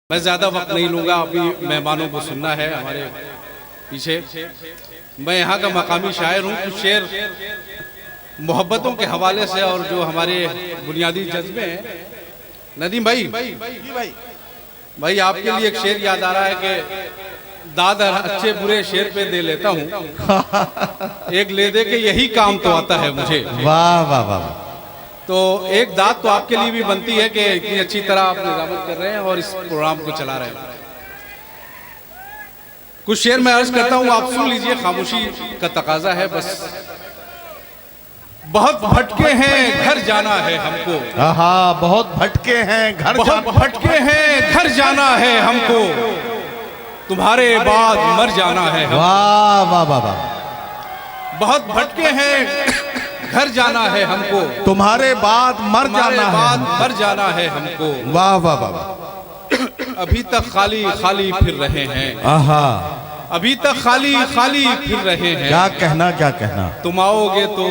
मैं ज़्यादा वक्त नहीं लूँगा, अभी मेहमानों को सुनना है हमारे पीछे। मैं यहाँ का मकामी शायर हूँ। कुछ शेर मोहब्बतों के हवाले से और जो हमारे बुनियादी जज्बे हैं। नदीम भाई आपके लिए एक शेर याद आ रहा है कि दाद अच्छे बुरे शेर पे दे लेता हूँ, एक ले दे के यही काम तो आता है मुझे। वाह वाह वाह। तो एक दाद तो आपके लिए भी बनती है कि इतनी अच्छी तरह आप निजामत कर रहे हैं और इस प्रोग्राम को चला रहे हैं। कुछ शेर मैं अर्ज करता हूँ, आप सुन लीजिए, खामोशी का तकाजा है बस। बहुत भटके हैं घर जाना है हमको। हाँ, बहुत भटके हैं घर भटके हैं घर जाना है हमको, तुम्हारे बाद मर जाना है हमको। वाह वाह वाह वाह। बहुत भटके हैं घर जाना है हमको, तुम्हारे बाद मर जाना है हमको। वाह वाह वाह। अभी तक खाली खाली फिर रहे हैं। आहा, अभी तक खाली खाली फिर रहे हैं। क्या कहना तुम आओगे तो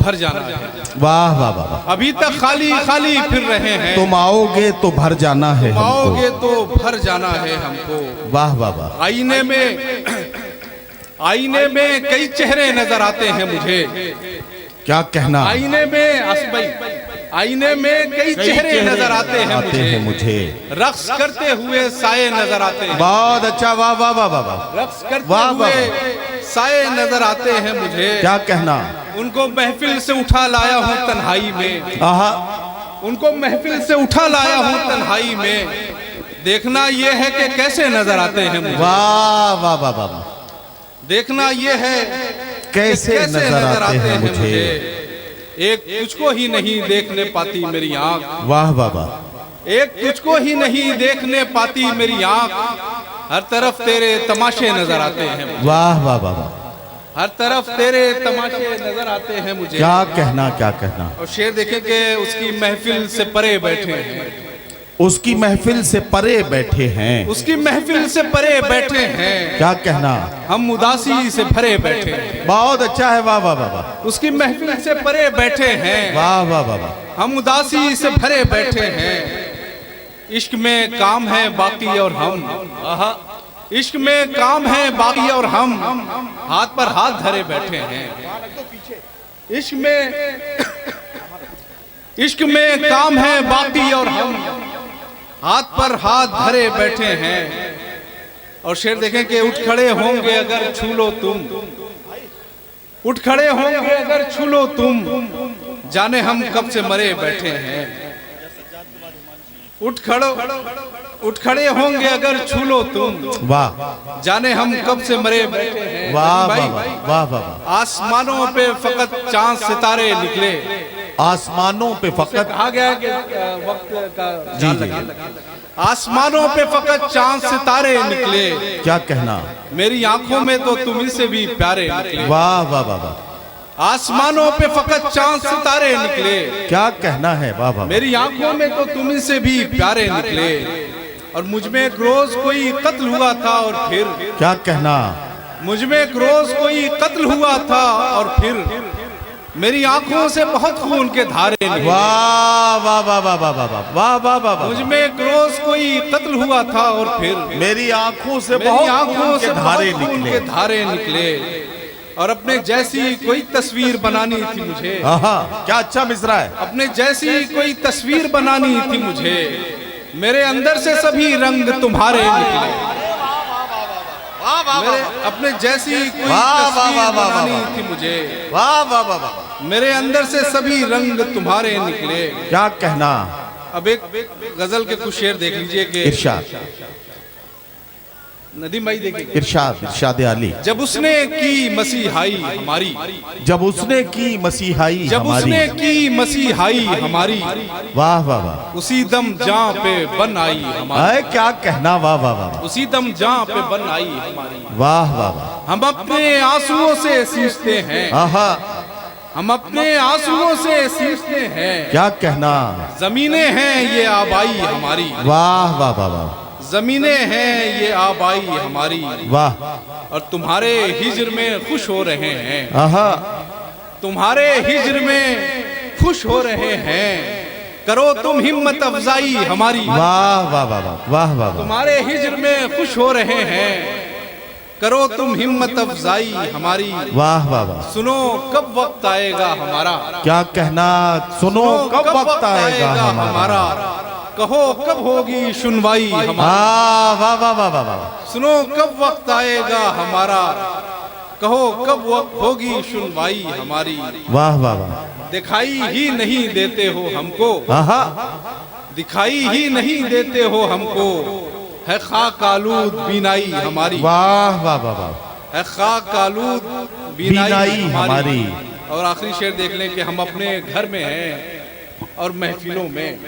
भर जाना है। वाह वाह वाह। अभी तक खाली खाली फिर रहे हैं। तुम आओगे तो भर जाना है हमको। आओगे तो भर जाना है हमको। वाह वाह वाह। आईने में कई चेहरे नजर आते हैं मुझे। क्या कहना। आईने में कई चेहरे नजर आते हैं मुझे। रक्स करते हुए साए नजर आते हैं। बहुत अच्छा। वाह वाह वाह वाह। रक्स करते हुए साए नजर आते हैं मुझे। क्या कहना। उनको महफिल से उठा लाया हूँ तन्हाई में। आहा, उनको महफिल से उठा लाया हूँ तन्हाई में। देखना ये है कि कैसे नजर आते हैं मुझे। वाह वाह वाह वाह। देखना ये है कैसे नजर आते हैं मुझे। एक तुझको ही नहीं देखने पाती मेरी आँख। वाह वाह वाह। एक तुझको ही नहीं देखने पाती मेरी आँख। हर तरफ तेरे तमाशे नजर आते हैं। वाह वाह वाह वाह। हर तरफ तेरे तमाशे नजर आते हैं मुझे। क्या कहना। और शेर देखें कि उसकी महफिल से परे बैठे हैं। उसकी महफिल से परे बैठे हैं। उसकी महफिल से परे बैठे हैं। क्या कहना। हम उदासी से भरे बैठे हैं। बहुत अच्छा है। वाह वाह वाह। उसकी महफिल से परे बैठे हैं। वाह वाह वाह। हम उदासी से भरे बैठे हैं। इश्क में काम है बाकी और हम। इश्क में काम है बाकी और हम हाथ पर हाथ धरे बैठे हैं। इश्क में काम है बाकी और हम हाथ पर हाथ धरे बैठे हैं। और शेर देखें कि उठ खड़े होंगे अगर छू लो तुम। उठ खड़े होंगे अगर छू लो तुम, जाने हम कब से मरे बैठे हैं। उठ खड़े होंगे अगर छू लो तुम। वाह। जाने हम कब से मरे बैठे हैं। वाह वाह वाह वाह। आसमानों पे फकत चांद सितारे निकले। आसमानों पे फकत आ गया कि वक्त का जी। आसमानों पे फकत चांद सितारे निकले। क्या कहना। मेरी आंखों में तो तुम से भी प्यारे निकले। वाह वाह वाह वाह। आसमानों पे फकत चांद सितारे निकले। क्या कहना है। वाह वाह। मेरी आंखों में तो तुम से भी प्यारे निकले। और मुझ में एक रोज कोई कत्ल हुआ था और फिर। क्या कहना। मुझ में एक रोज कोई कत्ल हुआ था और फिर मेरी आंखों से बहुत खून के धारे निकले। वाह वाह वाह वाह वाह वाह वाह वाह वाह। मुझ में एक रोज कोई कत्ल हुआ था और फिर मेरी आंखों से बहुत खून के धारे निकले। और अपने जैसी कोई तस्वीर बनानी थी मुझे। क्या अच्छा मिसरा है। अपने जैसी कोई तस्वीर बनानी थी मुझे। मेरे अंदर से सभी रंग तुम्हारे निकले। मेरे अपने जैसी कोई तस्वीर बनानी थी मुझे। वाह वाह वाह वाह। मेरे अंदर से सभी रंग तुम्हारे निकले। क्या कहना। अब एक गजल के कुछ शेर देख लीजिए कि इरशाद। नदीम भाई देखिए। इरशाद आली। जब उसने की मसीहाई हमारी। जब उसने की मसीहाई हमारी। वाह वाह वाह। उसी दम जां पे बन आई हमारी। क्या कहना। वाह वाह वाह। उसी दम जां पे बन आई हमारी। वाह वाह वाह। हम अपने आंसुओं से सींचते हैं। हम अपने आंसुओं से सींचते हैं। क्या कहना। जमीनें हैं ये आबाई हमारी। वाह वाह वाह वाह। जमीनें हैं ये आबाई हमारी। वाह। और तुम्हारे हिज्र में खुश हो रहे हैं। आहा। तुम्हारे हिज्र में खुश हो रहे हैं। करो तुम हिम्मत अफजाई हमारी। वाह वाह वाह वाह वाह वाह। तुम्हारे हिज्र में खुश हो रहे हैं, करो तुम हिम्मत अफजाई हमारी। वाह वाह वाह। सुनो कब वक्त आएगा हमारा, क्या कहना, सुनो कब वक्त आएगा हमारा। कहो कब होगी सुनवाई हमारी। वाह वाह वाह वाह वाह वाह। सुनो कब वक्त आएगा हमारा, कहो कब वक्त होगी सुनवाई हमारी। वाह वाह वाह। दिखाई ही नहीं देते हो हमको, आहा। दिखाई ही नहीं देते हो हमको, है खाक आलूद बीनाई हमारी। वाह वाह वाह वाह। है खाक आलूद बीनाई हमारी। और आखिरी शेर देख लें कि हम अपने घर में हैं और महफिलों में।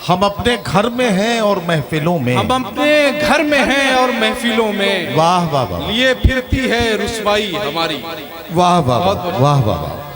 हम अपने घर में हैं और महफिलों में। हम अपने घर में हैं और महफिलों में। वाह वाह वाह। लिए फिरती है रुसवाई हमारी। वाह वाह वाह वाह वाह।